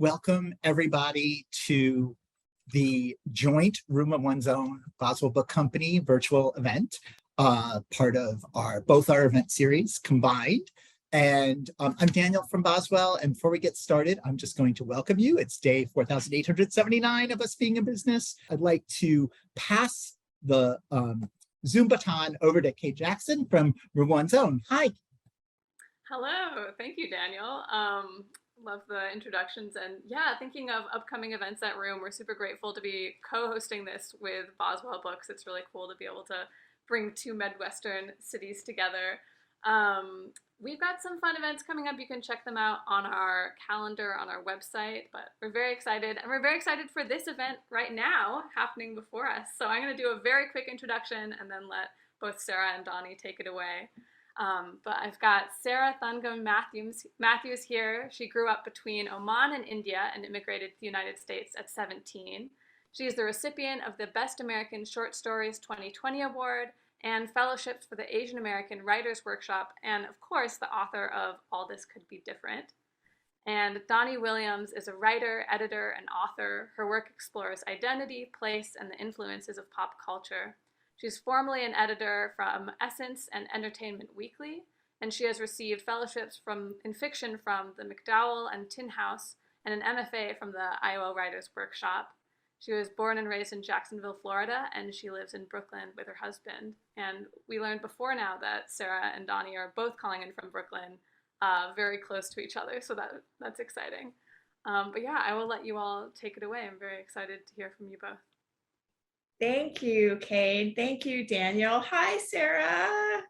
Welcome everybody to the joint Room of One's Own Boswell Book Company virtual event, part of both our event series combined. And I'm Daniel from Boswell. And before we get started, I'm just going to welcome you. It's day 4,879 of us being in business. I'd like to pass the Zoom baton over to Kate Jackson from Room of One's Own. Hi. Hello, thank you, Daniel. Love the introductions, and yeah, thinking of upcoming events at Room, we're super grateful to be co-hosting this with Boswell Books. It's really cool to be able to bring two Midwestern cities together. We've got some fun events coming up. You can check them out on our calendar on our website, but we're very excited, and we're very excited for this event right now happening before us. So I'm going to do a very quick introduction and then let both Sarah and Dawnie take it away. But I've got Sarah Thankam Mathews here. She grew up between Oman and India and immigrated to the United States at 17. She is the recipient of the Best American Short Stories 2020 Award and fellowships for the Asian American Writers Workshop, and of course the author of All This Could Be Different. And Dawnie Williams is a writer, editor, and author. Her work explores identity, place, and the influences of pop culture. She's formerly an editor from Essence and Entertainment Weekly, and she has received fellowships in fiction from the MacDowell and Tin House and an MFA from the Iowa Writers Workshop. She was born and raised in Jacksonville, Florida, and she lives in Brooklyn with her husband. And we learned before now that Sarah and Dawnie are both calling in from Brooklyn, very close to each other, so that's exciting. But yeah, I will let you all take it away. I'm very excited to hear from you both. Thank you, Kate. Thank you, Daniel. Hi, Sarah.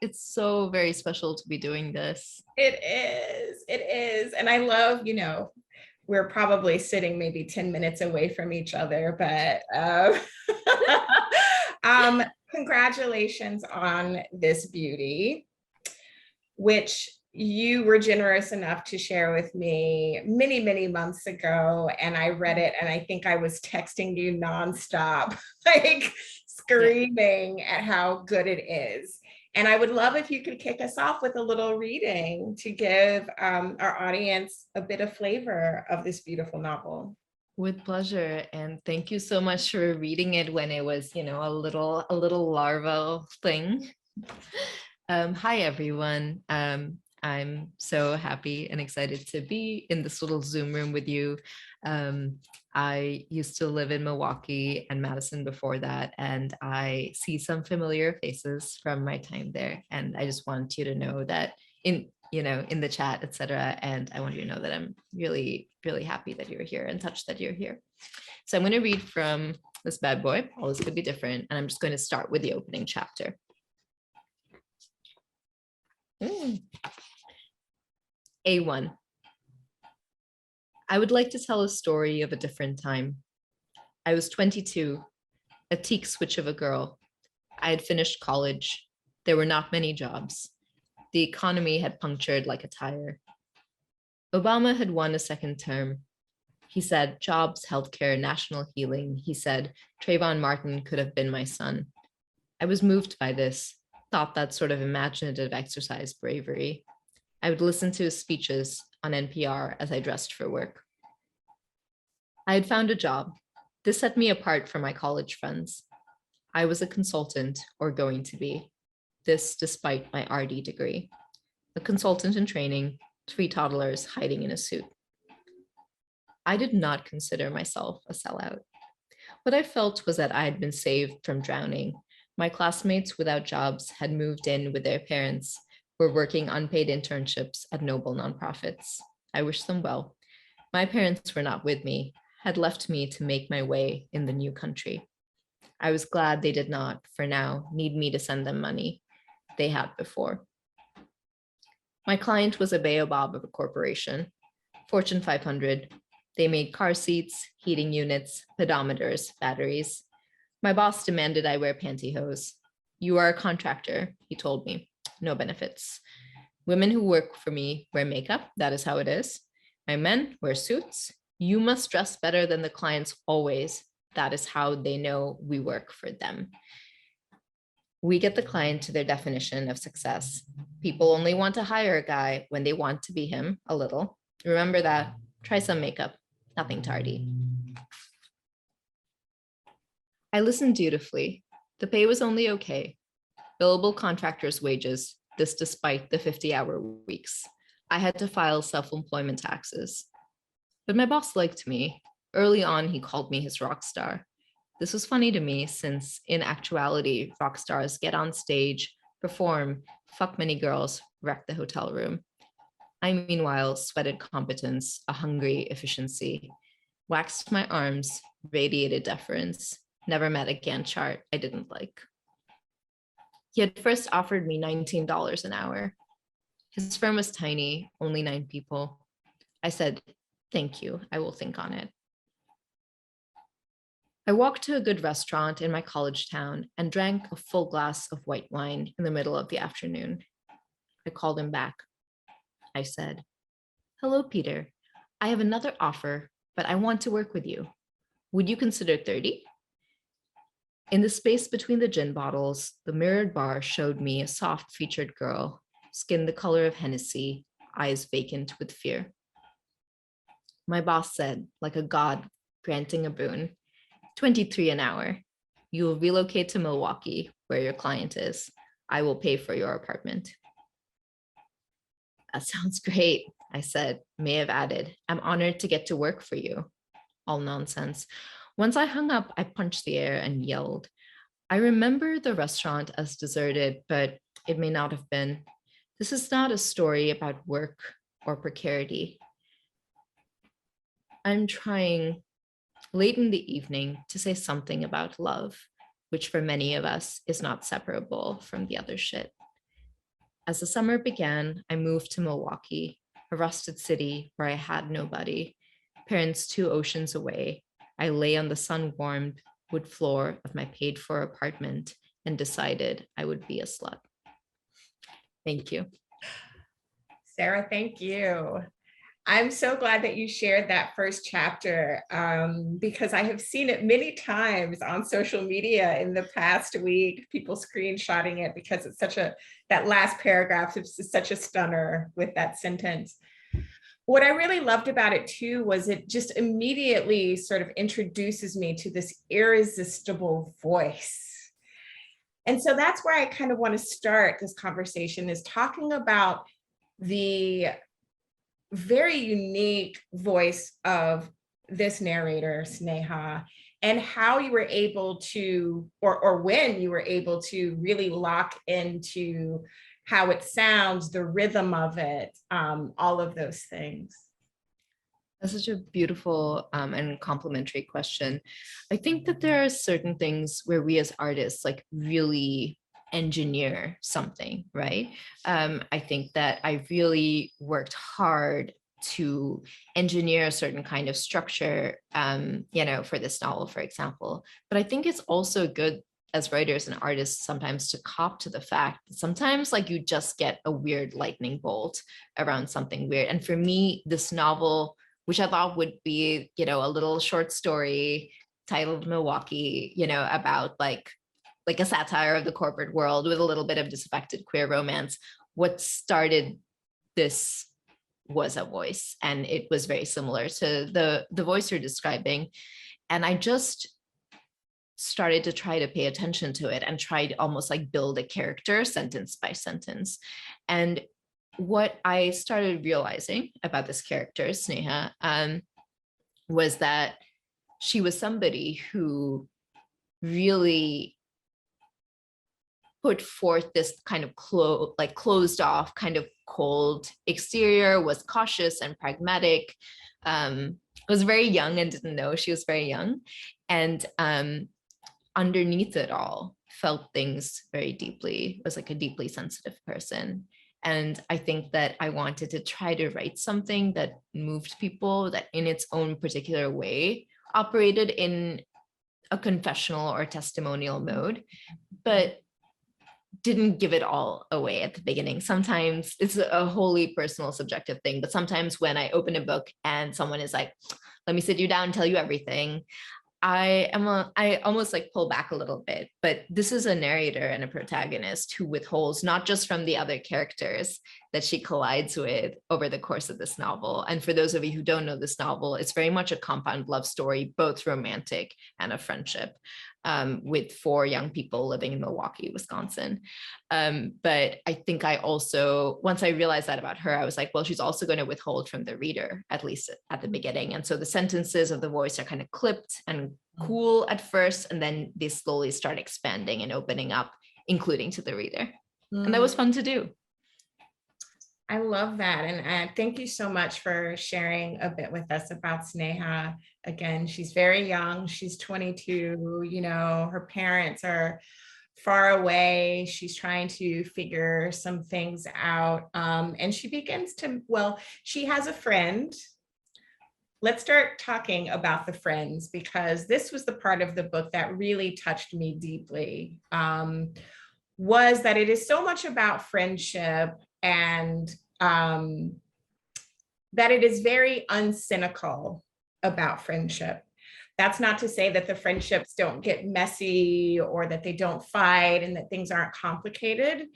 It's so very special to be doing this. It is. And I love, we're probably sitting maybe 10 minutes away from each other, but congratulations on this beauty, which you were generous enough to share with me many, many months ago. And I read it, and I think I was texting you nonstop, like screaming at how good it is. And I would love if you could kick us off with a little reading to give our audience a bit of flavor of this beautiful novel. With pleasure. And thank you so much for reading it when it was, a little larval thing. Hi, everyone. I'm so happy and excited to be in this little Zoom room with you. I used to live in Milwaukee and Madison before that, and I see some familiar faces from my time there. And I just want you to know that in the chat, etc. And I want you to know that I'm really, really happy that you're here and touched that you're here. So I'm going to read from this bad boy, All This Could Be Different. And I'm just going to start with the opening chapter. A1. I would like to tell a story of a different time. I was 22, a teak switch of a girl. I had finished college. There were not many jobs. The economy had punctured like a tire. Obama had won a second term. He said jobs, healthcare, national healing. He said Trayvon Martin could have been my son. I was moved by this, thought that sort of imaginative exercise bravery. I would listen to his speeches on NPR as I dressed for work. I had found a job. This set me apart from my college friends. I was a consultant, or going to be. This despite my RD degree. A consultant in training, 3 toddlers hiding in a suit. I did not consider myself a sellout. What I felt was that I had been saved from drowning. My classmates without jobs had moved in with their parents, were working unpaid internships at noble nonprofits. I wish them well. My parents were not with me, had left me to make my way in the new country. I was glad they did not, for now, need me to send them money. They had before. My client was a baobab of a corporation, Fortune 500. They made car seats, heating units, pedometers, batteries. My boss demanded I wear pantyhose. You are a contractor, he told me. No benefits. Women who work for me wear makeup. That is how it is. My men wear suits. You must dress better than the clients always. That is how they know we work for them. We get the client to their definition of success. People only want to hire a guy when they want to be him a little. Remember that. Try some makeup, nothing tardy. I listened dutifully. The pay was only okay. Billable contractors' wages, this despite the 50-hour weeks. I had to file self-employment taxes. But my boss liked me. Early on, he called me his rock star. This was funny to me since, in actuality, rock stars get on stage, perform, fuck many girls, wreck the hotel room. I, meanwhile, sweated competence, a hungry efficiency, waxed my arms, radiated deference, never met a Gantt chart I didn't like. He had first offered me $19 an hour. His firm was tiny, only 9 people. I said, "Thank you, I will think on it." I walked to a good restaurant in my college town and drank a full glass of white wine in the middle of the afternoon. I called him back. I said, "Hello, Peter. I have another offer, but I want to work with you. Would you consider 30? In the space between the gin bottles, the mirrored bar showed me a soft-featured girl, skin the color of Hennessy, eyes vacant with fear. My boss said, like a god granting a boon, 23 an hour. You will relocate to Milwaukee, where your client is. I will pay for your apartment." "That sounds great," I said, may have added, "I'm honored to get to work for you." All nonsense. Once I hung up, I punched the air and yelled. I remember the restaurant as deserted, but it may not have been. This is not a story about work or precarity. I'm trying late in the evening to say something about love, which for many of us is not separable from the other shit. As the summer began, I moved to Milwaukee, a rusted city where I had nobody, parents 2 oceans away. I lay on the sun-warmed wood floor of my paid-for apartment and decided I would be a slut. Thank you. Sarah, thank you. I'm so glad that you shared that first chapter because I have seen it many times on social media in the past week, people screenshotting it because it's that last paragraph is such a stunner with that sentence. What I really loved about it too was it just immediately sort of introduces me to this irresistible voice. And so that's where I kind of want to start this conversation, is talking about the very unique voice of this narrator, Sneha, and how you were able to, or when you were able to really lock into how it sounds, the rhythm of it, all of those things. That's such a beautiful and complimentary question. I think that there are certain things where we as artists like really engineer something, right? I think that I really worked hard to engineer a certain kind of structure, for this novel, for example. But I think it's also good as writers and artists sometimes to cop to the fact that sometimes like you just get a weird lightning bolt around something weird. And for me, this novel, which I thought would be, a little short story titled Milwaukee, about like a satire of the corporate world with a little bit of disaffected queer romance. What started this was a voice, and it was very similar to the voice you're describing. And I just started to try to pay attention to it and try to almost like build a character sentence by sentence. And what I started realizing about this character, Sneha, was that she was somebody who really put forth this kind of closed off, kind of cold exterior, was cautious and pragmatic, was very young and didn't know she was very young. And underneath it all, felt things very deeply, was like a deeply sensitive person. And I think that I wanted to try to write something that moved people, that in its own particular way operated in a confessional or testimonial mode, but didn't give it all away at the beginning. Sometimes it's a wholly personal, subjective thing, but sometimes when I open a book and someone is like, "Let me sit you down and tell you everything," I almost like pull back a little bit, but this is a narrator and a protagonist who withholds not just from the other characters that she collides with over the course of this novel. And for those of you who don't know this novel, it's very much a compound love story, both romantic and a friendship, with 4 young people living in Milwaukee, Wisconsin. But I think I also, once I realized that about her, I was like, well, she's also going to withhold from the reader, at least at the beginning. And so the sentences of the voice are kind of clipped and cool at first, and then they slowly start expanding and opening up, including to the reader. And that was fun to do. I love that. And thank you so much for sharing a bit with us about Sneha. Again, she's very young. She's 22. You know, her parents are far away. She's trying to figure some things out. And she begins to, well, she has a friend. Let's start talking about the friends, because this was the part of the book that really touched me deeply, was that it is so much about friendship, and that it is very uncynical about friendship. That's not to say that the friendships don't get messy or that they don't fight and that things aren't complicated,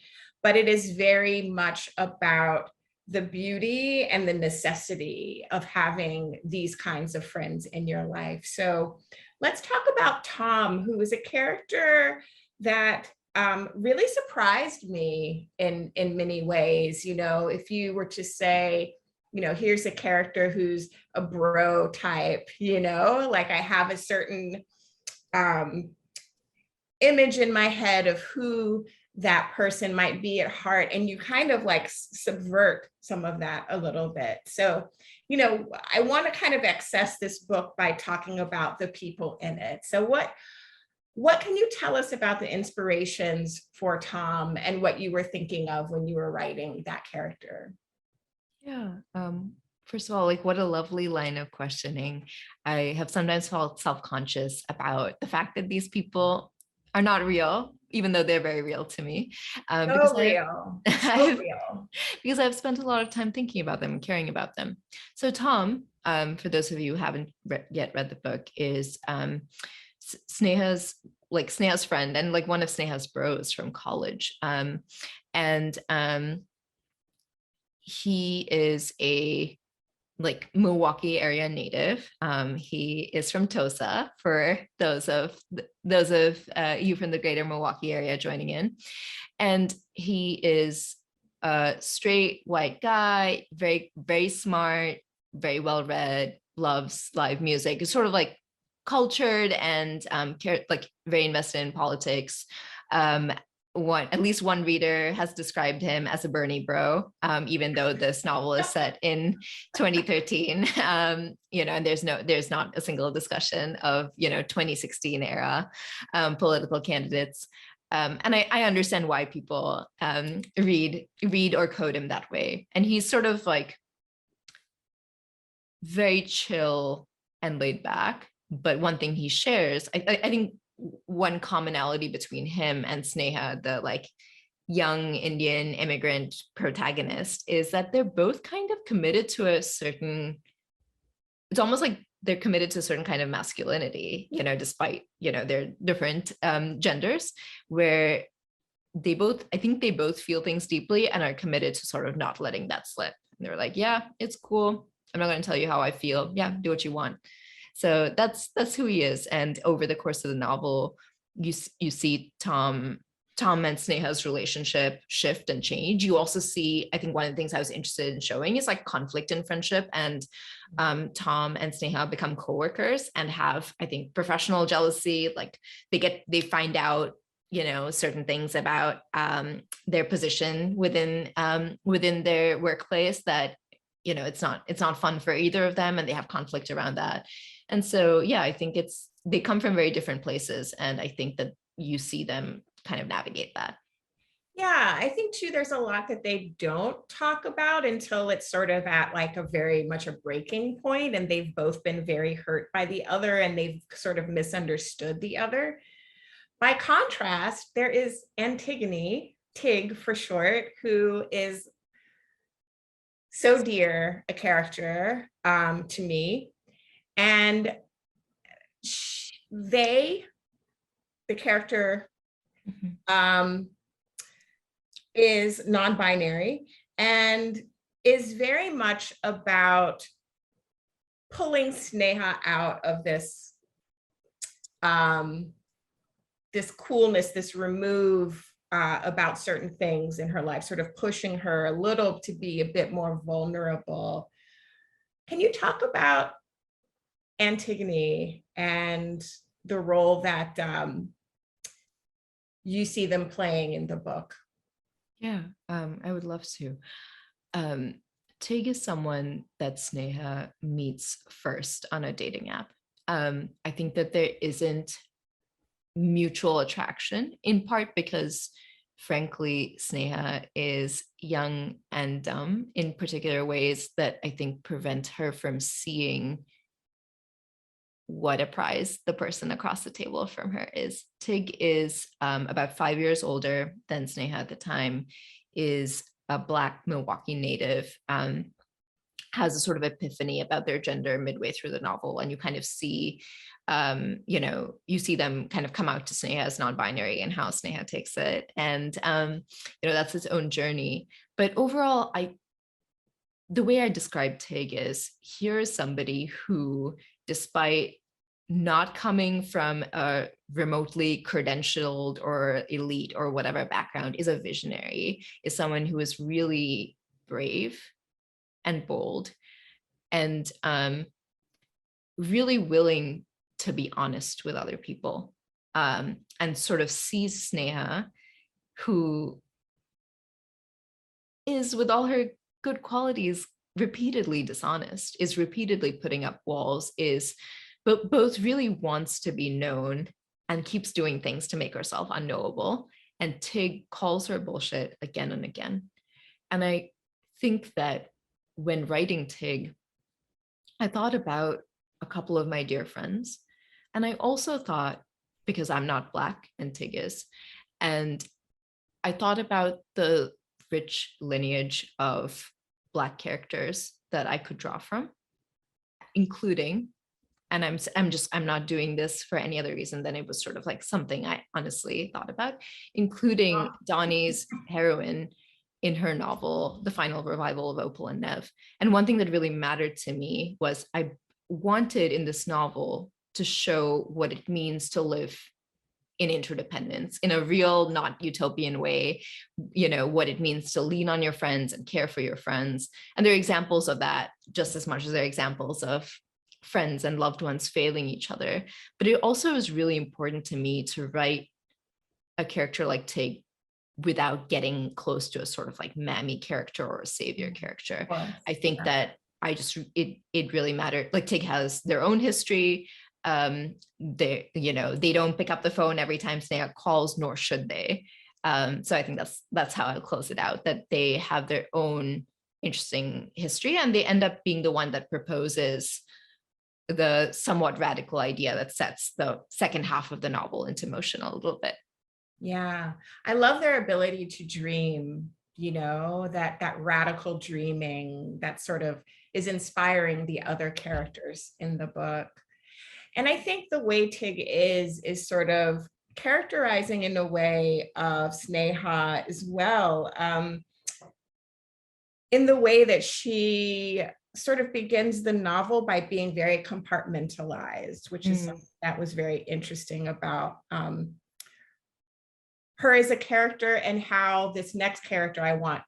but it is very much about the beauty and the necessity of having these kinds of friends in your life. So let's talk about Tom, who is a character that really surprised me in many ways. You know, if you were to say, you know, here's a character who's a bro type, you know, like I have a certain image in my head of who that person might be at heart, and you kind of like subvert some of that a little bit. So, you know, I want to kind of access this book by talking about the people in it. So what can you tell us about the inspirations for Tom and what you were thinking of when you were writing that character? Yeah. First of all, like, what a lovely line of questioning. I have sometimes felt self-conscious about the fact that these people are not real, even though they're very real to me. Because because I've spent a lot of time thinking about them and caring about them. So Tom, for those of you who haven't yet read the book, is Sneha's friend and like one of Sneha's bros from college. He is a like Milwaukee area native. He is from Tosa, for those of you from the greater Milwaukee area joining in. And he is a straight white guy, very, very smart, very well read, loves live music, is sort of like cultured and like very invested in politics. At least one reader has described him as a Bernie bro, even though this novel is set in 2013. You know, and there's not a single discussion of, you know, 2016 era political candidates. And I understand why people read or code him that way. And he's sort of like very chill and laid back. But one thing he shares, I think one commonality between him and Sneha, the like young Indian immigrant protagonist, is that they're both kind of committed to a certain, it's almost like they're committed to a certain kind of masculinity, you know, despite, you know, their different genders, where I think they both feel things deeply and are committed to sort of not letting that slip. And they're like, yeah, it's cool. I'm not going to tell you how I feel. Yeah, do what you want. So that's who he is. And over the course of the novel, you see Tom and Sneha's relationship shift and change. You also see, I think one of the things I was interested in showing is like conflict in friendship, and Tom and Sneha become coworkers and have, I think, professional jealousy. Like they find out, you know, certain things about their position within their workplace that, you know, it's not fun for either of them, and they have conflict around that. And so, yeah, I think they come from very different places. And I think that you see them kind of navigate that. Yeah, I think too, there's a lot that they don't talk about until it's sort of at like a very much a breaking point, and they've both been very hurt by the other, and they've sort of misunderstood the other. By contrast, there is Antigone, Tig for short, who is so dear a character to me. And the character Mhm. is non-binary and is very much about pulling Sneha out of this this coolness, this remove about certain things in her life, sort of pushing her a little to be a bit more vulnerable. Can you talk about Antigone and the role that you see them playing in the book? Yeah, I would love to. Tig is someone that Sneha meets first on a dating app. I think that there isn't mutual attraction, in part because, frankly, Sneha is young and dumb in particular ways that I think prevent her from seeing what a prize the person across the table from her is. Tig is about 5 years older than Sneha at the time, is a Black Milwaukee native, has a sort of epiphany about their gender midway through the novel, and you kind of see, you see them kind of come out to Sneha as non-binary and how Sneha takes it, and that's its own journey. But overall, the way I describe Tig is, here's somebody who, despite not coming from a remotely credentialed or elite or whatever background, is a visionary, is someone who is really brave and bold and really willing to be honest with other people, and sort of sees Sneha, who is, with all her good qualities, repeatedly dishonest, is repeatedly putting up walls, but both really wants to be known and keeps doing things to make herself unknowable. And Tig calls her bullshit again and again. And I think that when writing Tig, I thought about a couple of my dear friends. And I also thought, because I'm not Black and Tig is, and I thought about the rich lineage of Black characters that I could draw from, including, and I'm not doing this for any other reason than it was sort of like something I honestly thought about, including Dawnie's heroine in her novel, The Final Revival of Opal and Nev. And one thing that really mattered to me was I wanted in this novel to show what it means to live in interdependence in a real, not utopian way, what it means to lean on your friends and care for your friends. And there are examples of that just as much as there are examples of friends and loved ones failing each other. But it also is really important to me to write a character like Tig without getting close to a sort of like mammy character or a savior character. I think that it really mattered. Like, Tig has their own history. They don't pick up the phone every time Sneha calls, nor should they. So I think that's how I'll close it out, that they have their own interesting history, and they end up being the one that proposes the somewhat radical idea that sets the second half of the novel into motion a little bit. Yeah, I love their ability to dream, that radical dreaming that sort of is inspiring the other characters in the book. And I think the way Tig is sort of characterizing in a way of Sneha as well, in the way that she sort of begins the novel by being very compartmentalized, which is something that was very interesting about her as a character, and how this next character I want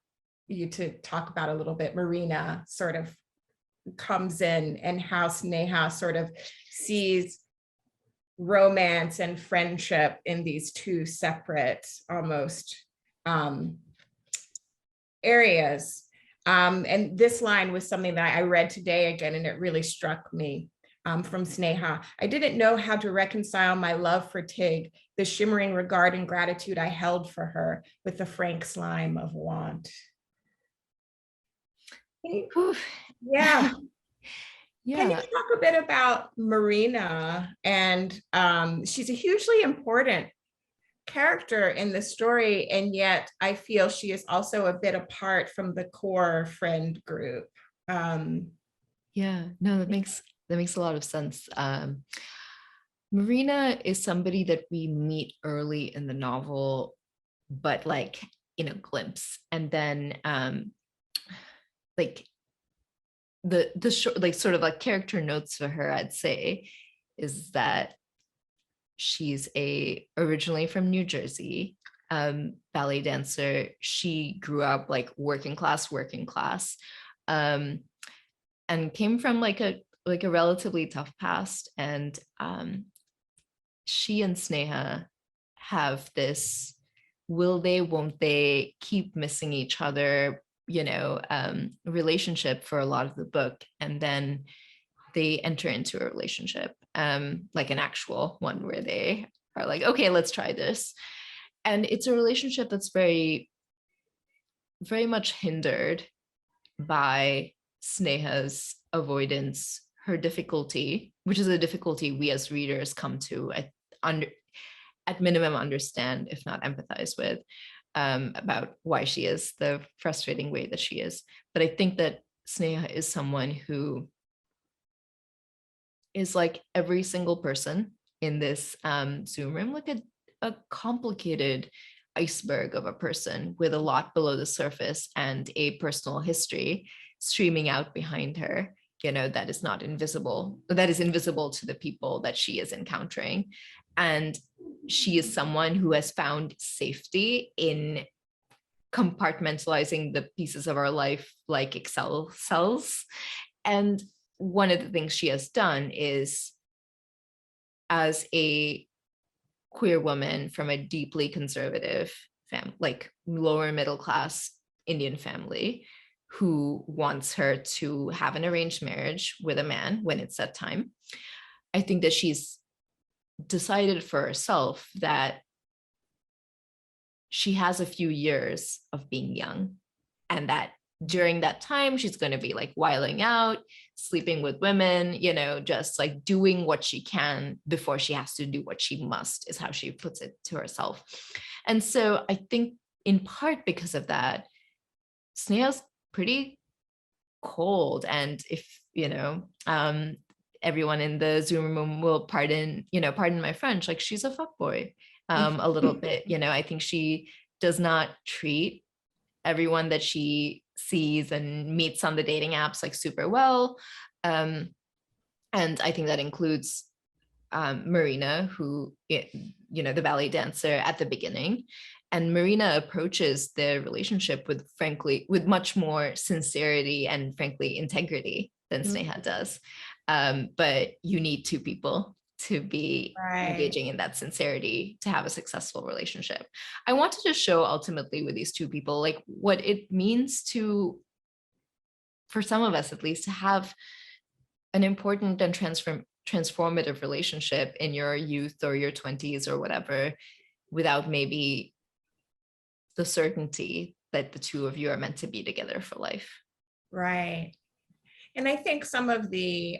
you to talk about a little bit, Marina, sort of comes in, and how Sneha sort of sees romance and friendship in these two separate almost areas. And this line was something that I read today again, and it really struck me, from Sneha. I didn't know how to reconcile my love for Tig, the shimmering regard and gratitude I held for her, with the frank slime of want. Yeah. Yeah. Can you talk a bit about Marina? And she's a hugely important character in the story, and yet I feel she is also a bit apart from the core friend group. No, that makes a lot of sense. Marina is somebody that we meet early in the novel, but like in a glimpse. And then like the short, like sort of like character notes for her, I'd say, is that she's originally from New Jersey, ballet dancer. She grew up like working class, and came from like a relatively tough past. And she and Sneha have this will they, won't they, keep missing each other, relationship for a lot of the book. And then they enter into a relationship, like an actual one where they are like, okay, let's try this. And it's a relationship that's very, very much hindered by Sneha's avoidance, her difficulty, which is a difficulty we as readers come to at minimum understand, if not empathize with, about why she is the frustrating way that she is. But I think that Sneha is someone who is like every single person in this Zoom room, like a complicated iceberg of a person with a lot below the surface and a personal history streaming out behind her, that is not invisible, that is invisible to the people that she is encountering. And she is someone who has found safety in compartmentalizing the pieces of our life like Excel cells. And one of the things she has done is, as a queer woman from a deeply conservative like lower middle class Indian family, who wants her to have an arranged marriage with a man when it's that time, I think that she's decided for herself that she has a few years of being young, and that during that time she's going to be like wiling out, sleeping with women, just like doing what she can before she has to do what she must, is how she puts it to herself. And so I think in part because of that, Sneha's pretty cold. And if everyone in the Zoom room will pardon my French, like she's a fuckboy a little bit. I think she does not treat everyone that she sees and meets on the dating apps like super well. And I think that includes Marina, who, the ballet dancer at the beginning. And Marina approaches their relationship with much more sincerity and frankly integrity than Sneha does. But you need two people to be engaging in that sincerity to have a successful relationship. I wanted to show ultimately with these two people, like what it means to, for some of us at least, to have an important and transformative relationship in your youth or your 20s or whatever, without maybe the certainty that the two of you are meant to be together for life. Right. And I think some of the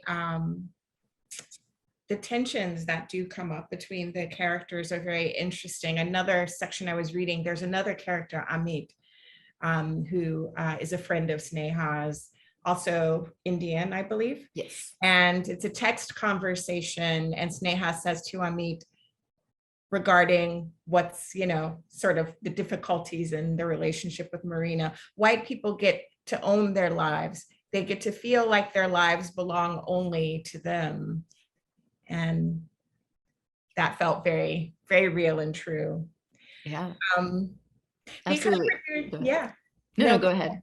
tensions that do come up between the characters are very interesting. Another section I was reading, there's another character, Amit, who is a friend of Sneha's, also Indian, I believe. Yes. And it's a text conversation, and Sneha says to Amit, regarding what's, sort of the difficulties in the relationship with Marina, white people get to own their lives. They get to feel like their lives belong only to them. And that felt very, very real and true. Yeah. Absolutely. Yeah. No, go ahead.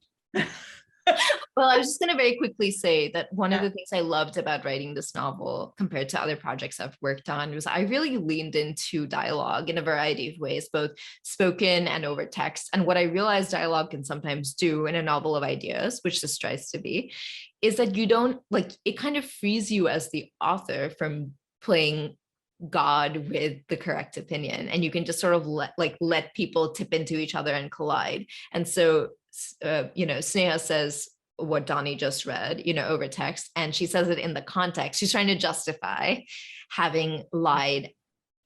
Well, I was just going to very quickly say that one of the things I loved about writing this novel compared to other projects I've worked on was I really leaned into dialogue in a variety of ways, both spoken and over text. And what I realized dialogue can sometimes do in a novel of ideas, which this tries to be, is that you don't it kind of frees you as the author from playing God with the correct opinion, and you can just sort of let people tip into each other and collide. And so Sneha says what Dawnie just read, over text, and she says it in the context. She's trying to justify having lied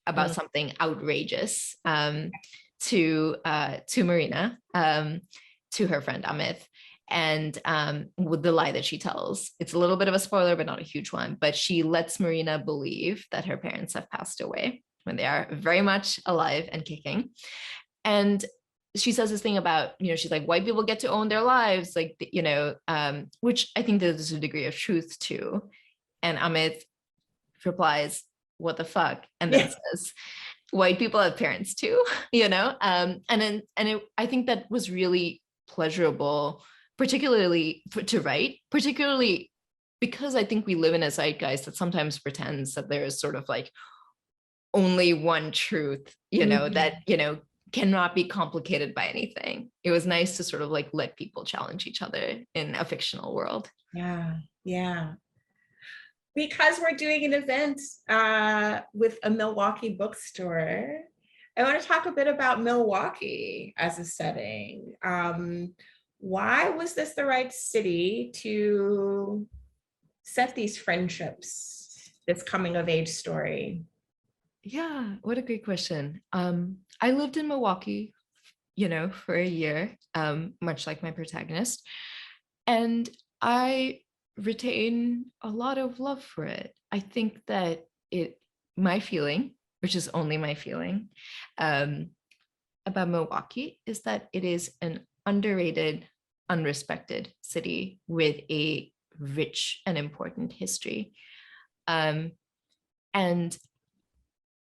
about something outrageous to Marina, to her friend Amit. And with the lie that she tells, it's a little bit of a spoiler, but not a huge one. But she lets Marina believe that her parents have passed away when they are very much alive and kicking. And she says this thing about, she's like, white people get to own their lives, like, which I think there's a degree of truth to. And Amit replies, what the fuck? And then says, white people have parents too, I think that was really pleasurable, particularly to write, particularly because I think we live in a zeitgeist that sometimes pretends that there is sort of like only one truth, that, cannot be complicated by anything. It was nice to sort of like let people challenge each other in a fictional world. Yeah. Because we're doing an event with a Milwaukee bookstore, I want to talk a bit about Milwaukee as a setting. Why was this the right city to set these friendships, this coming of age story? Yeah, what a great question. I lived in Milwaukee, for a year, much like my protagonist, and I retain a lot of love for it. I think that my feeling, which is only my feeling, about Milwaukee is that it is an underrated, unrespected city with a rich and important history. And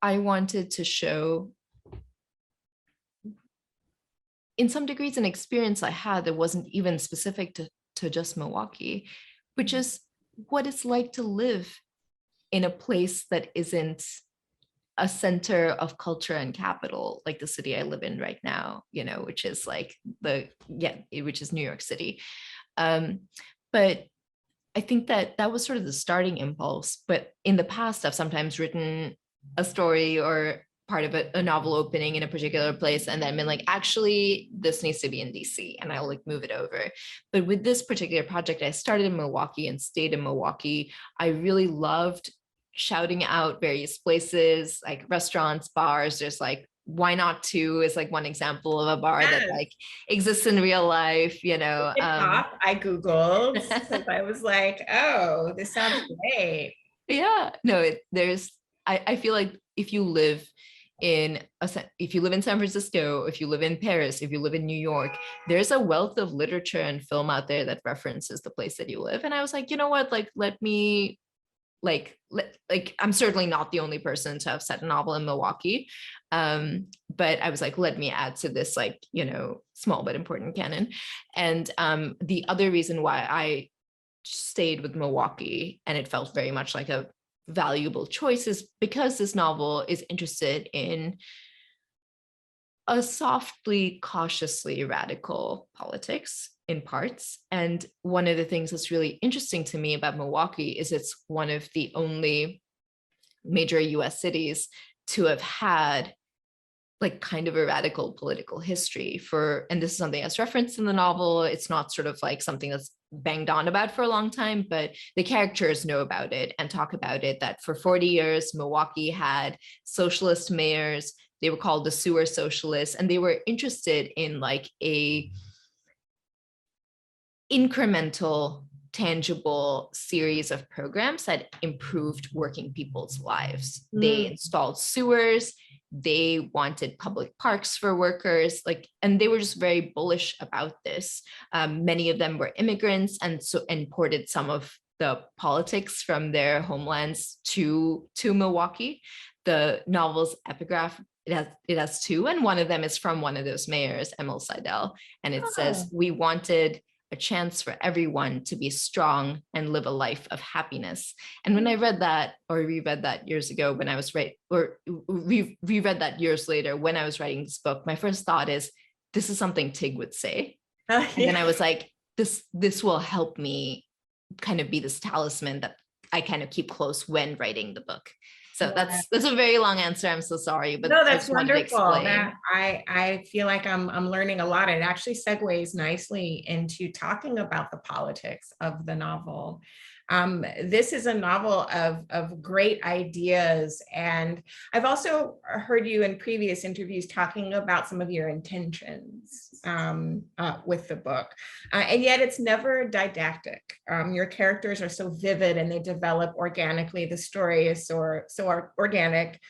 I wanted to show, in some degrees, an experience I had that wasn't even specific to just Milwaukee, which is what it's like to live in a place that isn't a center of culture and capital, like the city I live in right now, which is like which is New York City. But I think that was sort of the starting impulse. But in the past, I've sometimes written a story or part of a novel opening in a particular place and then been like, actually, this needs to be in DC, and I'll like move it over. But with this particular project, I started in Milwaukee and stayed in Milwaukee. I really loved shouting out various places, like restaurants, bars. There's like Why Not To is like one example of a bar that like exists in real life, I Googled because I was like, oh, this sounds great. Yeah, no, I feel like if you live in San Francisco, if you live in Paris, if you live in New York, there's a wealth of literature and film out there that references the place that you live. And I was like, you know what, like, let me I'm certainly not the only person to have set a novel in Milwaukee. But I was like, let me add to this, like, small but important canon. And the other reason why I stayed with Milwaukee, and it felt very much like a valuable choice, is because this novel is interested in a softly, cautiously radical politics in parts. And one of the things that's really interesting to me about Milwaukee is it's one of the only major US cities to have had like kind of a radical political history and this is something that's referenced in the novel. It's not sort of like something that's banged on about for a long time, but the characters know about it and talk about it, that for 40 years, Milwaukee had socialist mayors. They were called the sewer socialists, and they were interested in like a incremental, tangible series of programs that improved working people's lives. They installed sewers, they wanted public parks for workers, and they were just very bullish about this. Many of them were immigrants and so imported some of the politics from their homelands to Milwaukee. The novel's epigraph, it has two, and one of them is from one of those mayors, Emil Seidel, and it says, "We wanted a chance for everyone to be strong and live a life of happiness." And when I read that, or reread that years ago when I was reread that years later when I was writing this book, my first thought is, this is something Tig would say. And then I was like, this will help me kind of be this talisman that I kind of keep close when writing the book. So that's a very long answer. I'm so sorry, but no, that's wonderful. I feel like I'm learning a lot. It actually segues nicely into talking about the politics of the novel. This is a novel of great ideas. And I've also heard you in previous interviews talking about some of your intentions with the book. And yet it's never didactic. Your characters are so vivid and they develop organically. The story is so organic.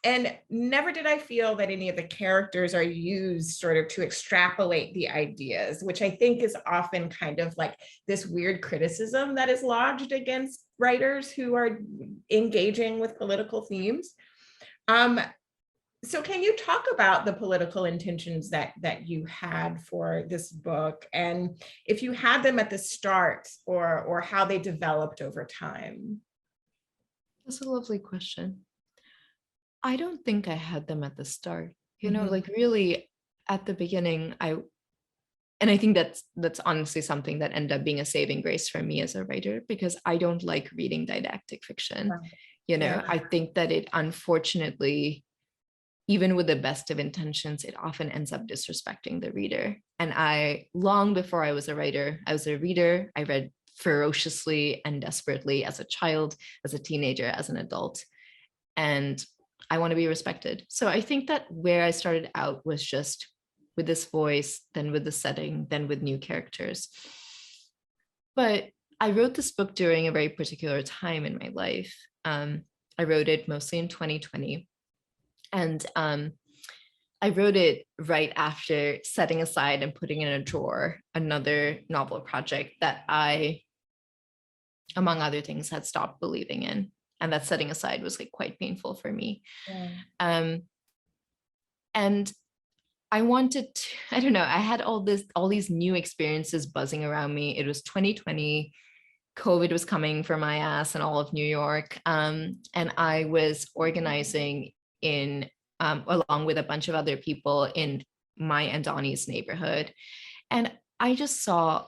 And never did I feel that any of the characters are used sort of to extrapolate the ideas, which I think is often kind of like this weird criticism that is lodged against writers who are engaging with political themes. So can you talk about the political intentions that you had for this book, and if you had them at the start or how they developed over time? That's a lovely question. I don't think I had them at the start, like really at the beginning, and I think that's honestly something that ended up being a saving grace for me as a writer, because I don't like reading didactic fiction. I think that it, unfortunately, even with the best of intentions, it often ends up disrespecting the reader. And long before I was a writer, I was a reader. I read ferociously and desperately as a child, as a teenager, as an adult. And I want to be respected. So I think that where I started out was just with this voice, then with the setting, then with new characters. But I wrote this book during a very particular time in my life. I wrote it mostly in 2020. And I wrote it right after setting aside and putting in a drawer another novel project that I, among other things, had stopped believing in. And that setting aside was like quite painful for me. And I wanted to, I don't know, I had all these new experiences buzzing around me. It was 2020, COVID was coming for my ass in all of New York. And I was organizing along with a bunch of other people in my and Dawnie's neighborhood. And I just saw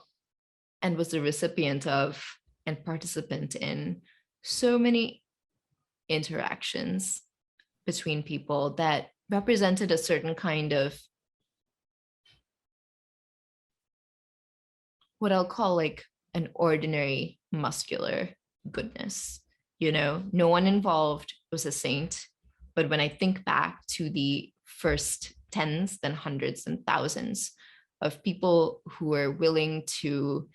and was the recipient of and participant in so many interactions between people that represented a certain kind of what I'll call like an ordinary muscular goodness. No one involved was a saint. But when I think back to the first tens, then hundreds and thousands of people who were willing to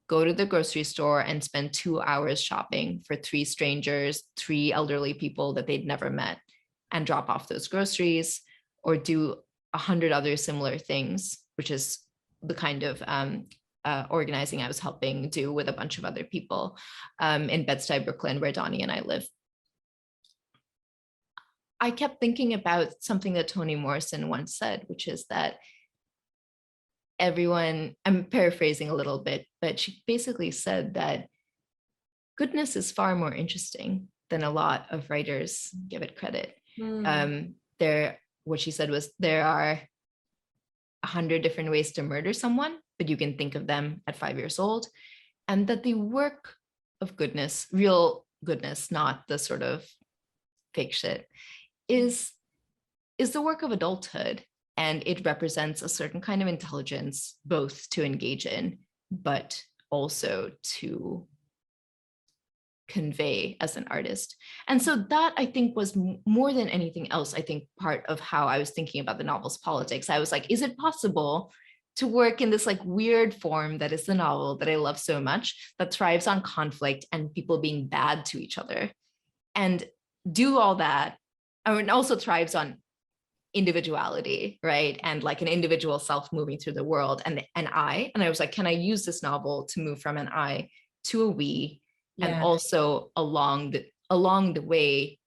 go to the grocery store and spend 2 hours shopping for 3 strangers, 3 elderly people that they'd never met, and drop off those groceries or do 100 other similar things, which is the kind of organizing I was helping do with a bunch of other people in Bed-Stuy, Brooklyn, where Dawnie and I live. I kept thinking about something that Toni Morrison once said, which is that everyone, I'm paraphrasing a little bit, but she basically said that goodness is far more interesting than a lot of writers give it credit. What she said was, there are 100 different ways to murder someone, but you can think of them at 5 years old. And that the work of goodness, real goodness, not the sort of fake shit, is the work of adulthood. And it represents a certain kind of intelligence, both to engage in, but also to convey as an artist. And so that, I think, was more than anything else, I think, part of how I was thinking about the novel's politics. I was like, is it possible to work in this like weird form that is the novel that I love so much, that thrives on conflict and people being bad to each other, and do all that, and also thrives on individuality, right? And like an individual self moving through the world, and I was like, can I use this novel to move from an I to a we, and also along the way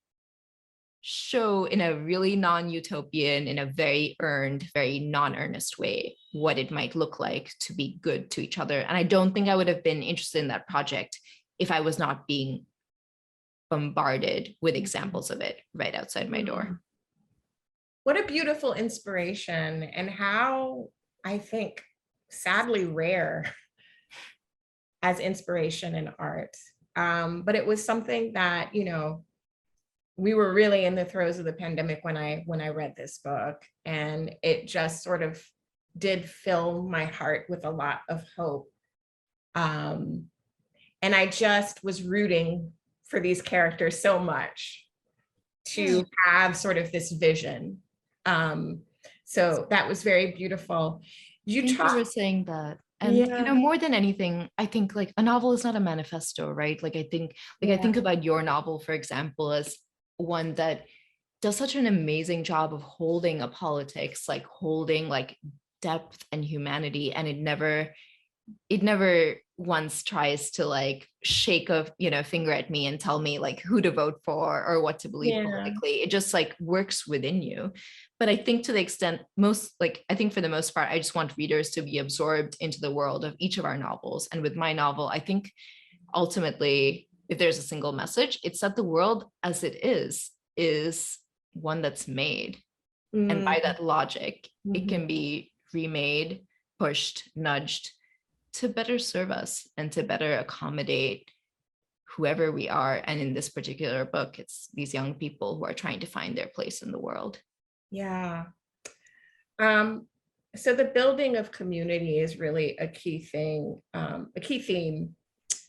show in a really non-utopian, in a very earned, very non-earnest way, what it might look like to be good to each other. And I don't think I would have been interested in that project if I was not being bombarded with examples of it right outside my door. What a beautiful inspiration, and how, I think, sadly rare as inspiration in art. But it was something that, we were really in the throes of the pandemic when I read this book, and it just sort of did fill my heart with a lot of hope. And I just was rooting for these characters so much to have sort of this vision. So that was very beautiful. Thank you for saying that. And you know, more than anything, I think like a novel is not a manifesto, right? Like I think about your novel, for example, as one that does such an amazing job of holding a politics, like holding like depth and humanity, and it never once tries to like shake a finger at me and tell me like who to vote for or what to believe politically. It just like works within you. But I think to the extent I think for the most part, I just want readers to be absorbed into the world of each of our novels. And with my novel, I think ultimately, if there's a single message, it's that the world as it is one that's made. And by that logic, it can be remade, pushed, nudged to better serve us and to better accommodate whoever we are. And in this particular book, it's these young people who are trying to find their place in the world. Yeah. So the building of community is really a key thing, a key theme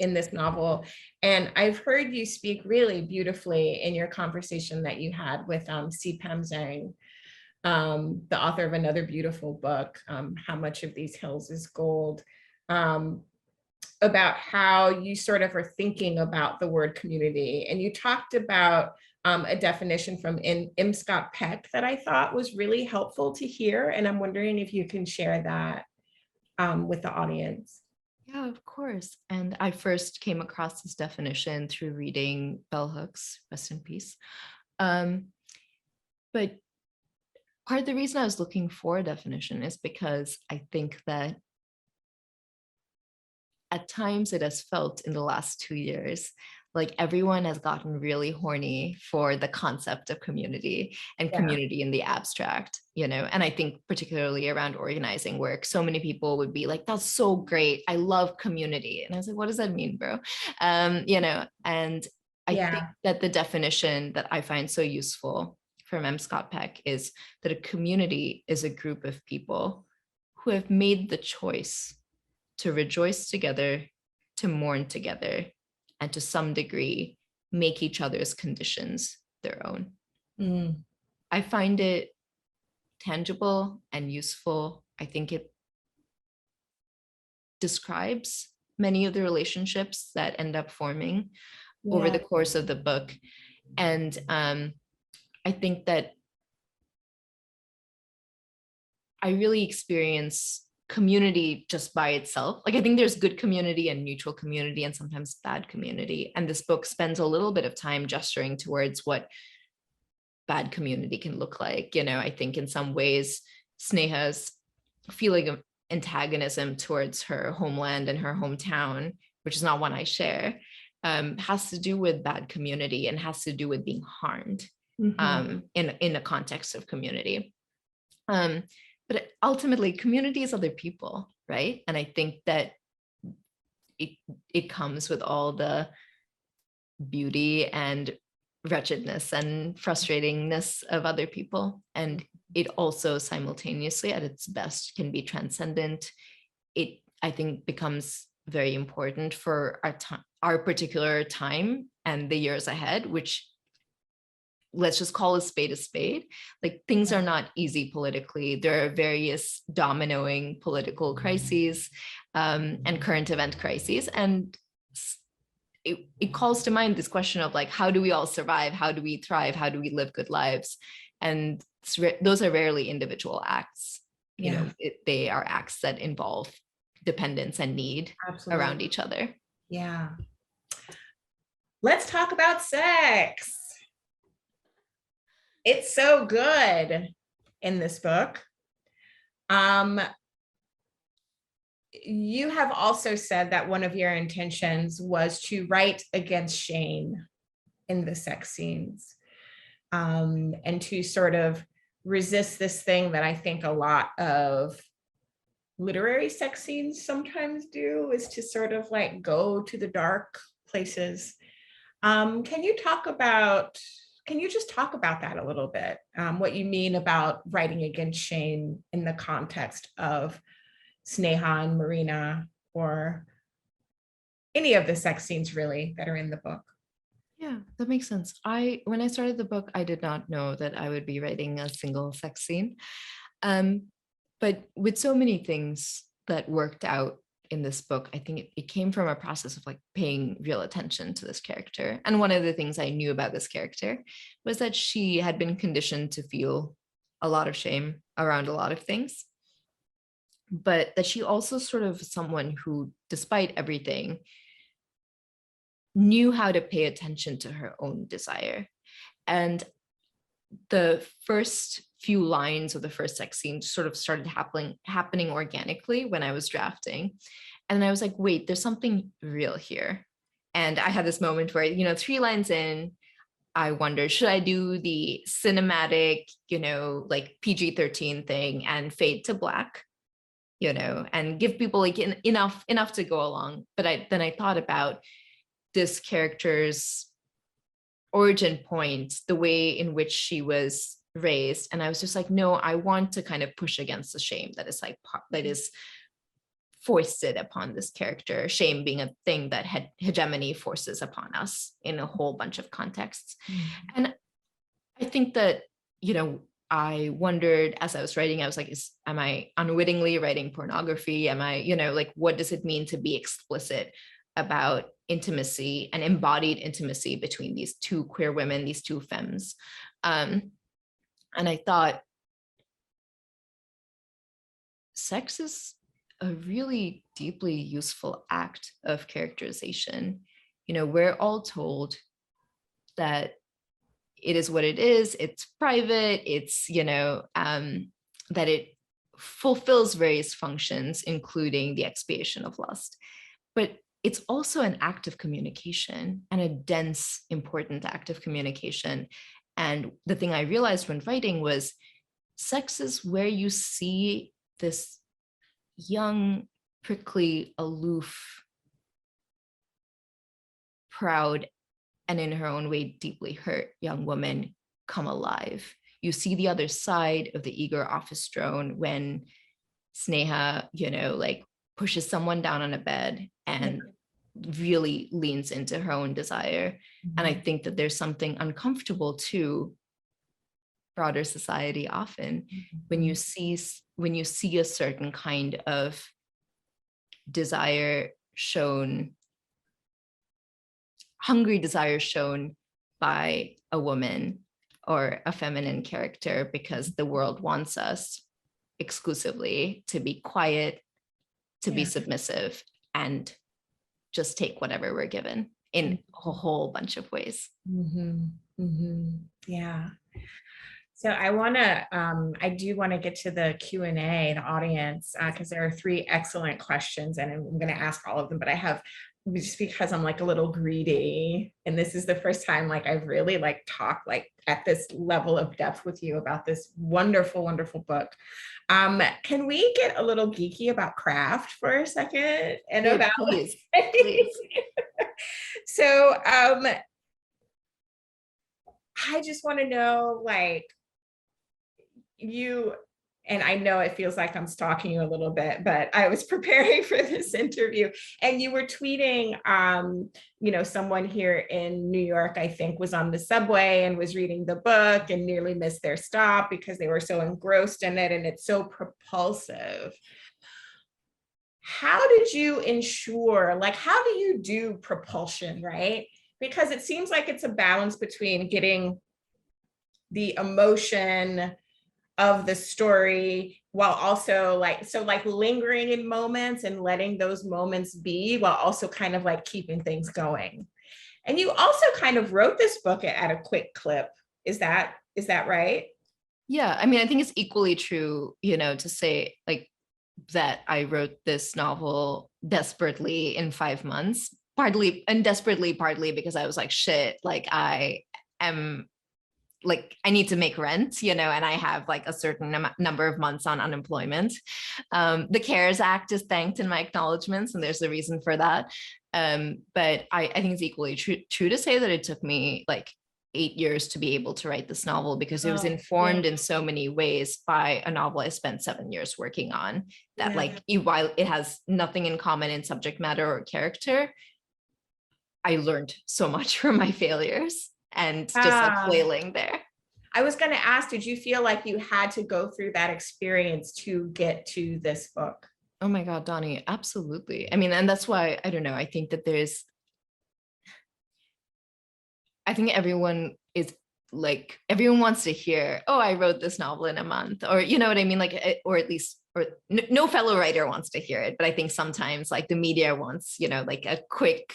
in this novel. And I've heard you speak really beautifully in your conversation that you had with C-Pam Zhang, the author of another beautiful book, How Much of These Hills is Gold, about how you sort of are thinking about the word community. And you talked about a definition from M. Scott Peck that I thought was really helpful to hear. And I'm wondering if you can share that with the audience. Yeah, of course. And I first came across this definition through reading Bell Hooks, rest in peace. But part of the reason I was looking for a definition is because I think that at times it has felt in the last 2 years like everyone has gotten really horny for the concept of community and community in the abstract, and I think particularly around organizing work, so many people would be like, that's so great, I love community. And I was like, what does that mean, bro? And I think that the definition that I find so useful from M. Scott Peck is that a community is a group of people who have made the choice to rejoice together, to mourn together, and to some degree, make each other's conditions their own. I find it tangible and useful. I think it describes many of the relationships that end up forming over the course of the book. And I think that I really experience community just by itself. Like I think there's good community and neutral community and sometimes bad community. And this book spends a little bit of time gesturing towards what bad community can look like. I think in some ways, Sneha's feeling of antagonism towards her homeland and her hometown, which is not one I share, has to do with bad community and has to do with being harmed in the context of community. But ultimately, community is other people, right? And I think that it comes with all the beauty and wretchedness and frustratingness of other people. And it also simultaneously, at its best, can be transcendent. It, I think, becomes very important for our particular time and the years ahead, which, let's just call a spade. Like things are not easy politically. There are various dominoing political crises and current event crises. And it calls to mind this question of like, how do we all survive? How do we thrive? How do we live good lives? And those are rarely individual acts. They are acts that involve dependence and need around each other. Yeah. Let's talk about sex. It's so good in this book. You have also said that one of your intentions was to write against shame in the sex scenes, and to sort of resist this thing that I think a lot of literary sex scenes sometimes do, is to sort of like go to the dark places. Can you just talk about that a little bit? What you mean about writing against shame in the context of Sneha and Marina, or any of the sex scenes really that are in the book. Yeah, that makes sense. When I started the book, I did not know that I would be writing a single sex scene. But with so many things that worked out in this book, I think it came from a process of like paying real attention to this character. And one of the things I knew about this character was that she had been conditioned to feel a lot of shame around a lot of things, but that she also sort of someone who, despite everything, knew how to pay attention to her own desire. And the first few lines of the first sex scene sort of started happening organically when I was drafting. And I was like, wait, there's something real here. And I had this moment where, 3 lines in, I wondered, should I do the cinematic, like PG-13 thing and fade to black, and give people like enough to go along. But then I thought about this character's origin point, the way in which she was raised, and I was just like, no, I want to kind of push against the shame that is that is foisted upon this character, shame being a thing that hegemony forces upon us in a whole bunch of contexts. And I think that, I wondered as I was writing, I was like, am I unwittingly writing pornography? Am I, like, what does it mean to be explicit about intimacy and embodied intimacy between these 2 queer women, these 2 femmes? And I thought sex is a really deeply useful act of characterization. We're all told that it is what it is, it's private, it's, that it fulfills various functions, including the expiation of lust. But it's also an act of communication, and a dense, important act of communication. And the thing I realized when writing was sex is where you see this young, prickly, aloof, proud, and in her own way, deeply hurt young woman come alive. You see the other side of the eager office drone when Sneha, like pushes someone down on a bed and really leans into her own desire. And I think that there's something uncomfortable to broader society often when you see a certain kind of desire shown, hungry desire shown by a woman or a feminine character, because the world wants us exclusively to be quiet, to be submissive, and just take whatever we're given in a whole bunch of ways. Yeah. So I do want to get to the Q&A, the audience, because there are 3 excellent questions, and I'm going to ask all of them, but I have, just because I'm like a little greedy, and this is the first time like I've really like talked like at this level of depth with you about this wonderful, wonderful book. Can we get a little geeky about craft for a second? And about please. So I just want to know, like, you, and I know it feels like I'm stalking you a little bit, but I was preparing for this interview and you were tweeting, someone here in New York, I think, was on the subway and was reading the book and nearly missed their stop because they were so engrossed in it, and it's so propulsive. How did you ensure, like, how do you do propulsion, right? Because it seems like it's a balance between getting the emotion of the story while also like lingering in moments and letting those moments be, while also kind of like keeping things going. And you also kind of wrote this book at a quick clip. Is that right? Yeah, I mean, I think it's equally true, to say like that I wrote this novel desperately in 5 months, partly because I was like, shit, like I need to make rent, and I have like a certain number of months on unemployment. The CARES Act is thanked in my acknowledgements, and there's a reason for that. But I think it's equally true to say that it took me like 8 years to be able to write this novel, because it was informed in so many ways by a novel I spent 7 years working on, that like, while it has nothing in common in subject matter or character, I learned so much from my failures and just like Ah. flailing there. I was going to ask, did you feel like you had to go through that experience to get to this book? Oh my God, Dawnie, absolutely. I mean, and that's why, I don't know, I think that I think everyone is like, everyone wants to hear, oh, I wrote this novel in a month, or you know what I mean? Like, or at least, or no fellow writer wants to hear it. But I think sometimes like the media wants, you know, like a quick,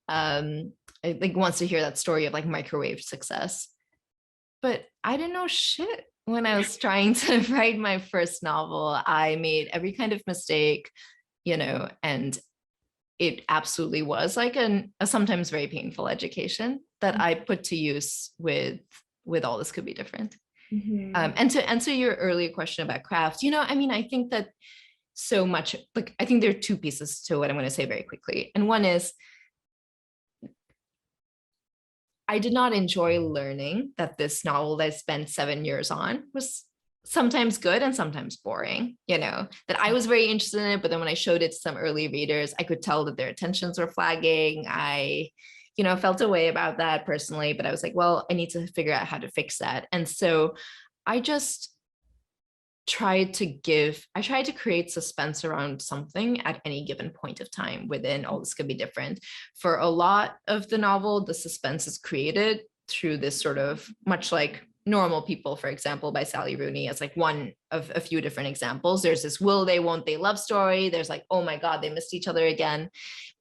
like wants to hear that story of like microwave success. But I didn't know shit when I was trying to write my first novel. I made every kind of mistake, you know, and it absolutely was like a sometimes very painful education that I put to use with All This Could Be Different. And to answer your earlier question about craft, you know, I mean, I think that so much, like, I think there are two pieces to what I'm going to say very quickly. And one is, I did not enjoy learning that this novel that I spent 7 years on was sometimes good and sometimes boring, you know, that I was very interested in it, but then when I showed it to some early readers, I could tell that their attentions were flagging. I, you know, felt a way about that personally, but I was like, well, I need to figure out how to fix that. And so I just tried to create suspense around something at any given point of time within All This Could Be Different. For a lot of the novel, the suspense is created through this sort of, much like Normal People, for example, by Sally Rooney, as like one of a few different examples. There's this will they, won't they love story. There's like, oh my God, they missed each other again.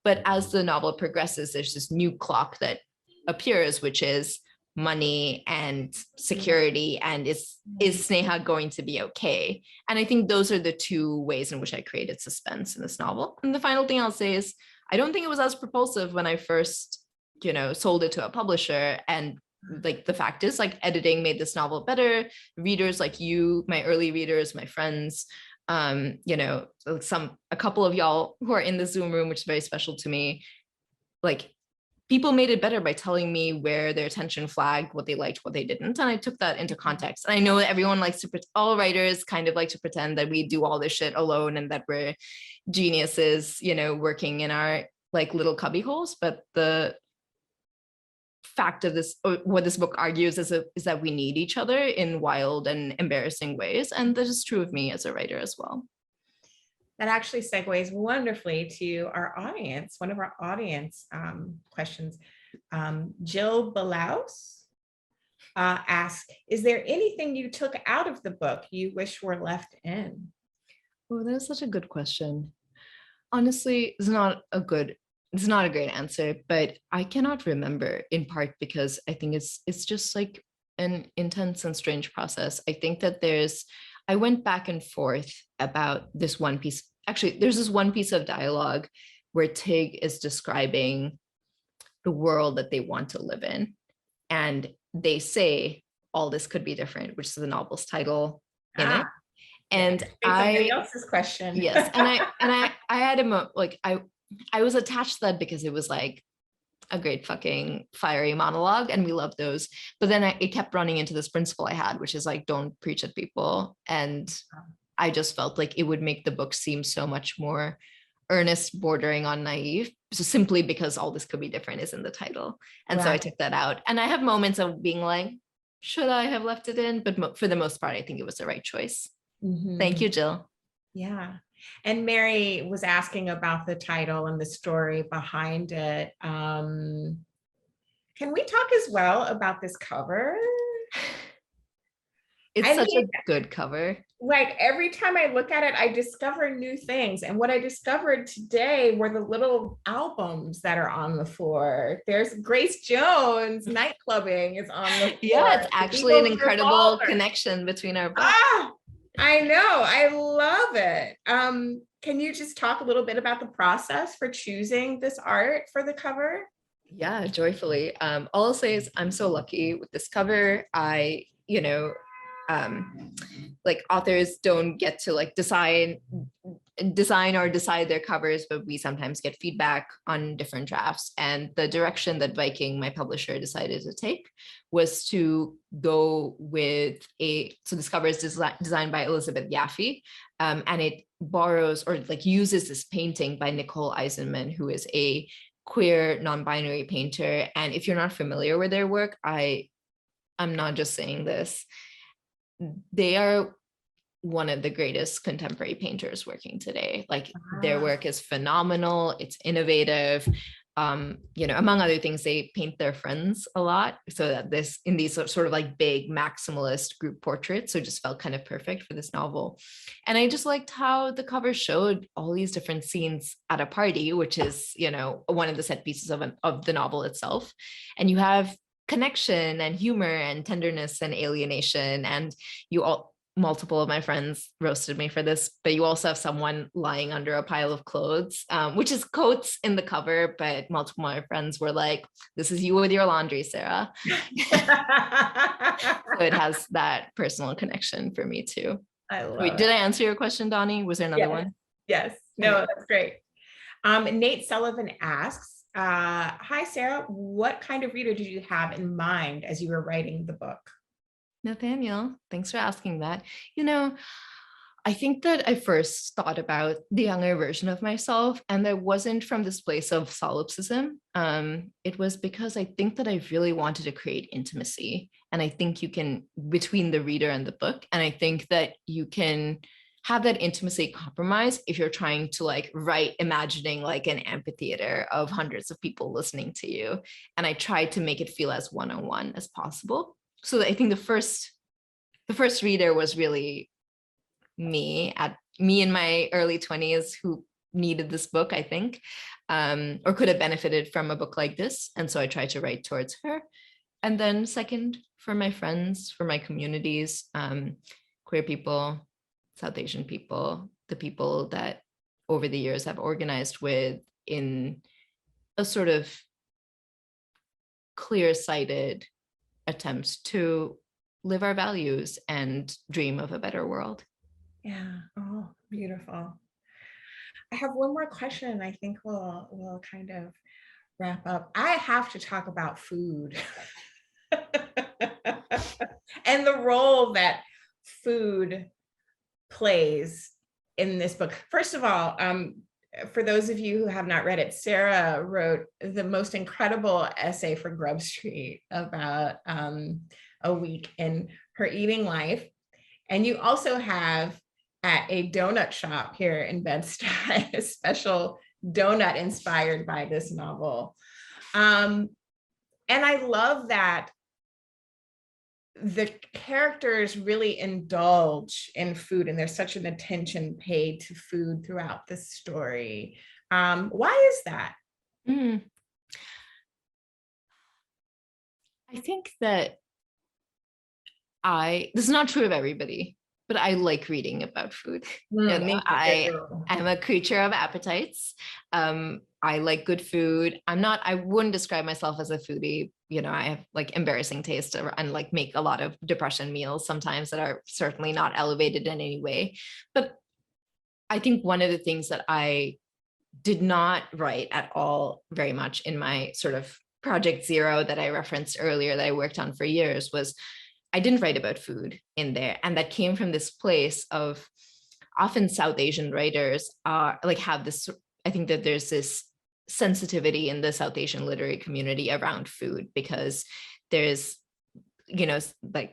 But as the novel progresses, there's this new clock that appears, which is money and security, and is Sneha going to be okay? And I think those are the two ways in which I created suspense in this novel. And the final thing I'll say is, I don't think it was as propulsive when I first, you know, sold it to a publisher. And like the fact is, like, editing made this novel better. Readers like you, my early readers, my friends, you know, a couple of y'all who are in the Zoom room, which is very special to me, like, people made it better by telling me where their attention flagged, what they liked, what they didn't. And I took that into context. And I know that everyone likes to, all writers kind of like to pretend that we do all this shit alone and that we're geniuses, you know, working in our like little cubby holes. But the fact of this, or what this book argues, is that we need each other in wild and embarrassing ways. And this is true of me as a writer as well. That actually segues wonderfully to our audience. One of our audience questions, Jill Balaus asked, is there anything you took out of the book you wish were left in? Oh, that is such a good question. Honestly, it's not a great answer, but I cannot remember, in part because I think it's just like an intense and strange process. I think that I went back and forth about this one piece. Actually, there's this one piece of dialogue where Tig is describing the world that they want to live in. And they say, all this could be different, which is the novel's title in it. And somebody else's question. Yes. And I had I was attached to that because it was like a great fucking fiery monologue, and we love those. But then it kept running into this principle I had, which is like, don't preach at people. And I just felt like it would make the book seem so much more earnest, bordering on naive, so simply because all this could be different is in the title. And so I took that out. And I have moments of being like, should I have left it in? But for the most part, I think it was the right choice. Thank you, Jill. Yeah. And Mary was asking about the title and the story behind it. Can we talk as well about this cover? It's such a good cover. Like, every time I look at it, I discover new things. And what I discovered today were the little albums that are on the floor. There's Grace Jones, Nightclubbing is on the floor. Yeah, it's actually an incredible connection between our books. I know. I love it. Can you just talk a little bit about the process for choosing this art for the cover? Yeah, joyfully. All I'll say is I'm so lucky with this cover. Like, authors don't get to like design or decide their covers, but we sometimes get feedback on different drafts. And the direction that Viking, my publisher, decided to take was to go with so this cover is designed by Elizabeth Yaffe, and it borrows or like uses this painting by Nicole Eisenman, who is a queer non-binary painter. And if you're not familiar with their work, I'm not just saying this. They are one of the greatest contemporary painters working today. Like their work is phenomenal. It's innovative. Among other things, they paint their friends a lot. So that in these sort of like big maximalist group portraits. So it just felt kind of perfect for this novel. And I just liked how the cover showed all these different scenes at a party, which is, one of the set pieces of the novel itself. And you have connection and humor and tenderness and alienation. And multiple of my friends roasted me for this, but you also have someone lying under a pile of clothes, which is coats in the cover, but multiple of my friends were like, this is you with your laundry, Sarah. So it has that personal connection for me too. I love Wait, did I answer your question, Dawnie? Was there another one? Yes. No, that's great. Nate Sullivan asks, hi, Sarah, what kind of reader did you have in mind as you were writing the book? Nathaniel, thanks for asking that. I think that I first thought about the younger version of myself, and that wasn't from this place of solipsism. It was because I think that I really wanted to create intimacy. And I think you can, between the reader and the book, and I think that you can have that intimacy compromise if you're trying to like write imagining like an amphitheater of hundreds of people listening to you. And I tried to make it feel as one-on-one as possible. So I think the first reader was really me in my early 20s who needed this book, I think, or could have benefited from a book like this. And so I tried to write towards her. And then second, for my friends, for my communities, queer people, South Asian people, the people that over the years have organized with in a sort of clear-sighted attempt to live our values and dream of a better world. Yeah. Oh, beautiful. I have one more question, and I think we'll kind of wrap up. I have to talk about food and the role that food plays in this book. First of all, for those of you who have not read it, Sarah wrote the most incredible essay for Grub Street about a week in her eating life. And you also have at a donut shop here in Bed-Stuy, a special donut inspired by this novel. And I love that the characters really indulge in food, and there's such an attention paid to food throughout the story. Why is that? I think that this is not true of everybody, but I like reading about food. I'm a creature of appetites. I like good food. I wouldn't describe myself as a foodie. I have like embarrassing taste and like make a lot of depression meals sometimes that are certainly not elevated in any way. But I think one of the things that I did not write at all very much in my sort of Project Zero that I referenced earlier that I worked on for years was I didn't write about food in there. And that came from this place of often South Asian writers have this, I think that there's this sensitivity in the South Asian literary community around food, because there's, I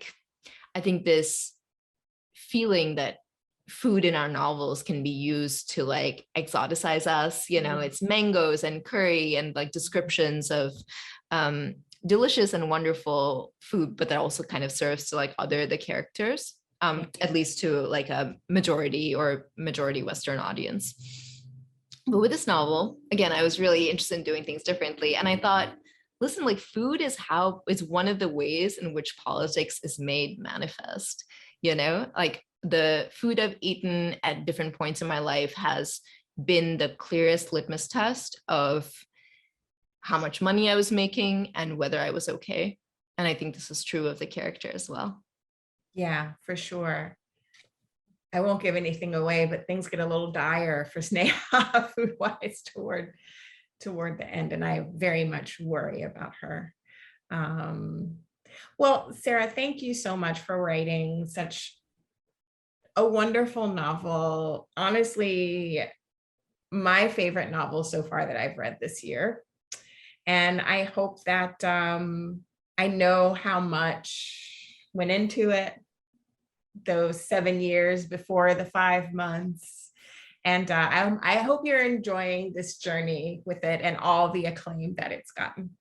think this feeling that food in our novels can be used to like exoticize us, it's mangoes and curry and like descriptions of delicious and wonderful food, but that also kind of serves to like other the characters, at least to like a majority Western audience. But with this novel, again, I was really interested in doing things differently. And I thought, listen, like food is one of the ways in which politics is made manifest, like the food I've eaten at different points in my life has been the clearest litmus test of how much money I was making and whether I was okay. And I think this is true of the character as well. Yeah, for sure. I won't give anything away, but things get a little dire for Sneha food-wise toward the end, and I very much worry about her. Well, Sarah, thank you so much for writing such a wonderful novel. Honestly, my favorite novel so far that I've read this year. And I hope that I know how much went into it those 7 years before the 5 months. And I hope you're enjoying this journey with it and all the acclaim that it's gotten.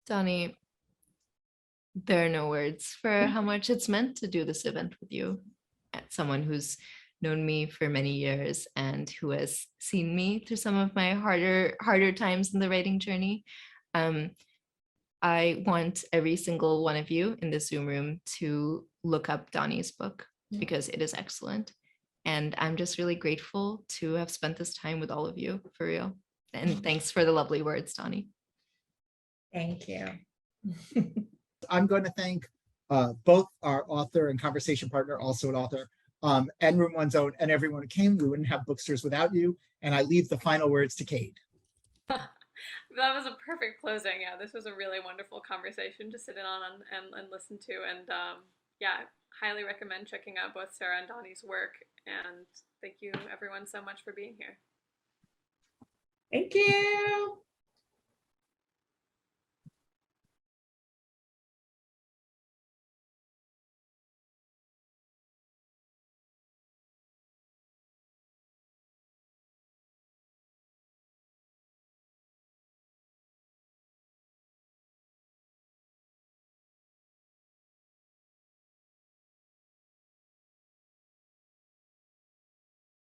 Dawnie, there are no words for how much it's meant to do this event with you. As someone who's known me for many years and who has seen me through some of my harder times in the writing journey. I want every single one of you in this Zoom room to look up Dawnie's book because it is excellent. And I'm just really grateful to have spent this time with all of you, for real. And thanks for the lovely words, Dawnie. Thank you. I'm going to thank both our author and conversation partner, also an author, and Room One's Own, and everyone who came. We wouldn't have Booksters without you. And I leave the final words to Cade. That was a perfect closing. Yeah, this was a really wonderful conversation to sit in on and listen to. And yeah, highly recommend checking out both Sarah and Dawnie's work. And thank you everyone so much for being here. Thank you.